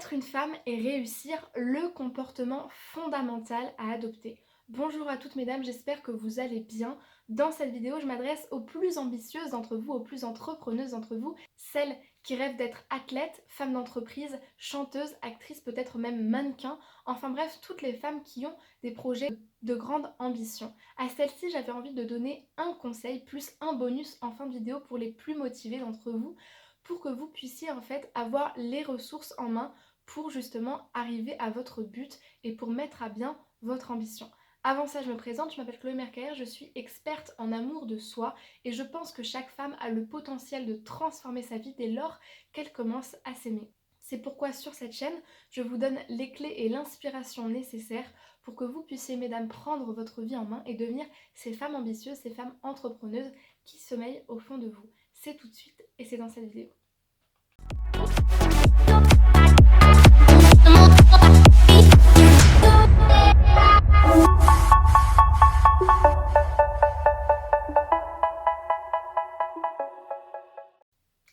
Être une femme et réussir, le comportement fondamental à adopter. Bonjour à toutes mesdames, j'espère que vous allez bien. Dans cette vidéo, je m'adresse aux plus ambitieuses d'entre vous, aux plus entrepreneuses d'entre vous, celles qui rêvent d'être athlètes, femmes d'entreprise, chanteuses, actrices, peut-être même mannequins, enfin bref, toutes les femmes qui ont des projets de grande ambition. À celles-ci, j'avais envie de donner un conseil plus un bonus en fin de vidéo pour les plus motivés d'entre vous, pour que vous puissiez en fait avoir les ressources en main pour justement arriver à votre but et pour mettre à bien votre ambition. Avant ça, je me présente, je m'appelle Chloé Mercaer, je suis experte en amour de soi et je pense que chaque femme a le potentiel de transformer sa vie dès lors qu'elle commence à s'aimer. C'est pourquoi sur cette chaîne, je vous donne les clés et l'inspiration nécessaires pour que vous puissiez, mesdames, prendre votre vie en main et devenir ces femmes ambitieuses, ces femmes entrepreneuses qui sommeillent au fond de vous. C'est tout de suite et c'est dans cette vidéo.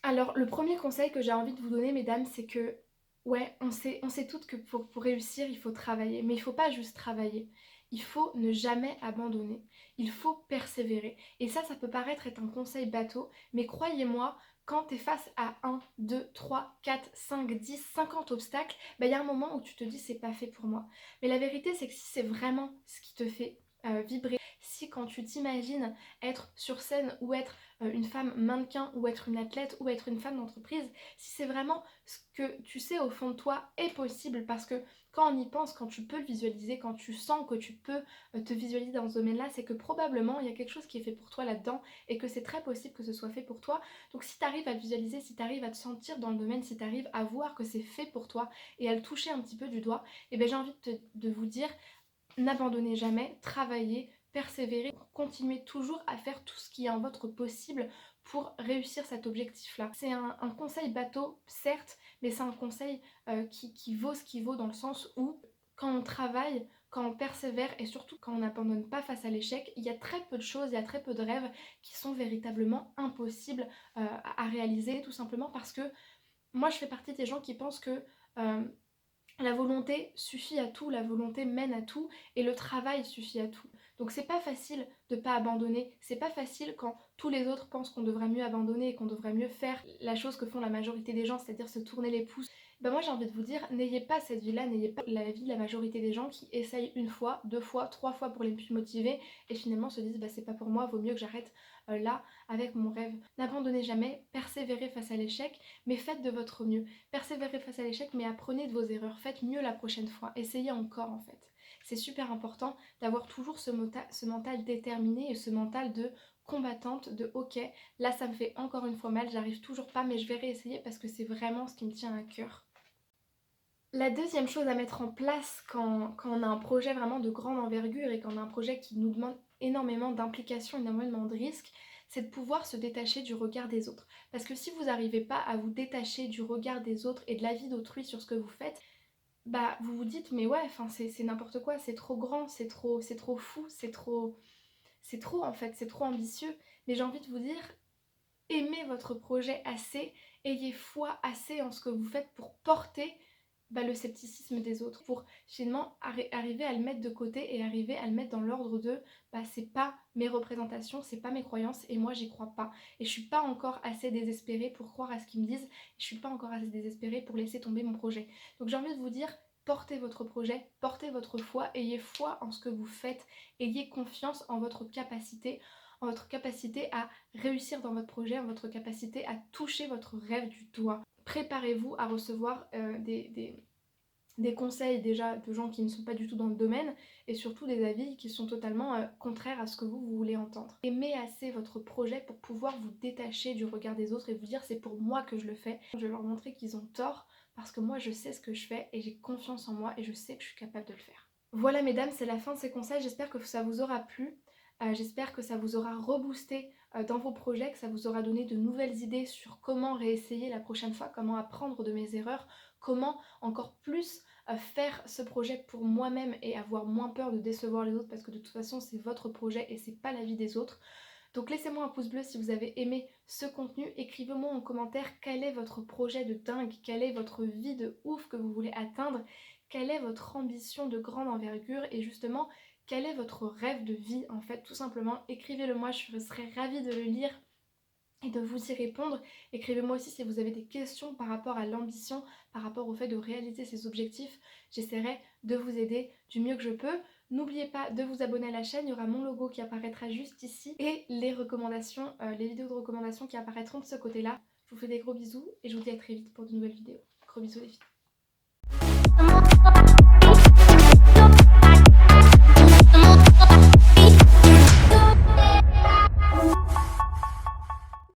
Alors, le premier conseil que j'ai envie de vous donner, mesdames, c'est que, ouais, on sait toutes que pour réussir, il faut travailler. Mais il ne faut pas juste travailler. Il faut ne jamais abandonner. Il faut persévérer. Et ça peut paraître être un conseil bateau, mais croyez-moi, quand tu es face à 1, 2, 3, 4, 5, 10, 50 obstacles, il y a un moment où tu te dis c'est pas fait pour moi. Mais la vérité, c'est que si c'est vraiment ce qui te fait vibrer, si quand tu t'imagines être sur scène ou être une femme mannequin ou être une athlète ou être une femme d'entreprise, si c'est vraiment ce que tu sais au fond de toi est possible, parce que quand on y pense, quand tu peux le visualiser, quand tu sens que tu peux te visualiser dans ce domaine-là, c'est que probablement il y a quelque chose qui est fait pour toi là-dedans et que c'est très possible que ce soit fait pour toi. Donc si tu arrives à le visualiser, si tu arrives à te sentir dans le domaine, si tu arrives à voir que c'est fait pour toi et à le toucher un petit peu du doigt, et bien j'ai envie de vous dire, n'abandonnez jamais, travaillez, persévérez, continuez toujours à faire tout ce qui est en votre possible pour réussir cet objectif-là. C'est un conseil bateau, certes, mais c'est un conseil qui vaut ce qu'il vaut, dans le sens où quand on travaille, quand on persévère et surtout quand on n'abandonne pas face à l'échec, il y a très peu de choses, il y a très peu de rêves qui sont véritablement impossibles à réaliser, tout simplement parce que moi je fais partie des gens qui pensent que euh, la volonté suffit à tout, la volonté mène à tout et le travail suffit à tout. Donc c'est pas facile de pas abandonner, c'est pas facile quand tous les autres pensent qu'on devrait mieux abandonner et qu'on devrait mieux faire la chose que font la majorité des gens, c'est-à-dire se tourner les pouces. Moi j'ai envie de vous dire, n'ayez pas cette vie-là, n'ayez pas la vie de la majorité des gens qui essayent une fois, deux fois, trois fois pour les plus motivés et finalement se disent c'est pas pour moi, vaut mieux que j'arrête là avec mon rêve. N'abandonnez jamais, persévérez face à l'échec, mais faites de votre mieux. Persévérez face à l'échec, mais apprenez de vos erreurs. Faites mieux la prochaine fois. Essayez encore en fait. C'est super important d'avoir toujours ce mental déterminé et ce mental de combattante, de ok, là ça me fait encore une fois mal, j'arrive toujours pas, mais je vais réessayer parce que c'est vraiment ce qui me tient à cœur. La deuxième chose à mettre en place quand on a un projet vraiment de grande envergure et quand on a un projet qui nous demande énormément d'implication, énormément de risques, c'est de pouvoir se détacher du regard des autres. Parce que si vous n'arrivez pas à vous détacher du regard des autres et de l'avis d'autrui sur ce que vous faites, vous vous dites mais ouais, c'est n'importe quoi, c'est trop grand, c'est trop fou, c'est trop en fait, c'est trop ambitieux. Mais j'ai envie de vous dire, aimez votre projet assez, ayez foi assez en ce que vous faites pour porter le scepticisme des autres, pour finalement arriver à le mettre de côté et arriver à le mettre dans l'ordre de c'est pas mes représentations, c'est pas mes croyances et moi j'y crois pas. Et je suis pas encore assez désespérée pour croire à ce qu'ils me disent, je suis pas encore assez désespérée pour laisser tomber mon projet. Donc j'ai envie de vous dire, portez votre projet, portez votre foi, ayez foi en ce que vous faites, ayez confiance en votre capacité à réussir dans votre projet, en votre capacité à toucher votre rêve du doigt. Préparez-vous à recevoir des conseils déjà de gens qui ne sont pas du tout dans le domaine et surtout des avis qui sont totalement contraires à ce que vous voulez entendre. Aimez assez votre projet pour pouvoir vous détacher du regard des autres et vous dire c'est pour moi que je le fais. Je vais leur montrer qu'ils ont tort parce que moi je sais ce que je fais et j'ai confiance en moi et je sais que je suis capable de le faire. Voilà mesdames, c'est la fin de ces conseils, j'espère que ça vous aura plu. J'espère que ça vous aura reboosté dans vos projets, que ça vous aura donné de nouvelles idées sur comment réessayer la prochaine fois, comment apprendre de mes erreurs, comment encore plus faire ce projet pour moi-même et avoir moins peur de décevoir les autres parce que de toute façon c'est votre projet et c'est pas la vie des autres. Donc laissez-moi un pouce bleu si vous avez aimé ce contenu, écrivez-moi en commentaire quel est votre projet de dingue, quelle est votre vie de ouf que vous voulez atteindre, quelle est votre ambition de grande envergure et justement quel est votre rêve de vie en fait, tout simplement. Écrivez-le moi, je serais ravie de le lire et de vous y répondre. Écrivez-moi aussi si vous avez des questions par rapport à l'ambition, par rapport au fait de réaliser ces objectifs. J'essaierai de vous aider du mieux que je peux. N'oubliez pas de vous abonner à la chaîne, il y aura mon logo qui apparaîtra juste ici et les recommandations, les vidéos de recommandations qui apparaîtront de ce côté-là. Je vous fais des gros bisous et je vous dis à très vite pour de nouvelles vidéos. Gros bisous les filles.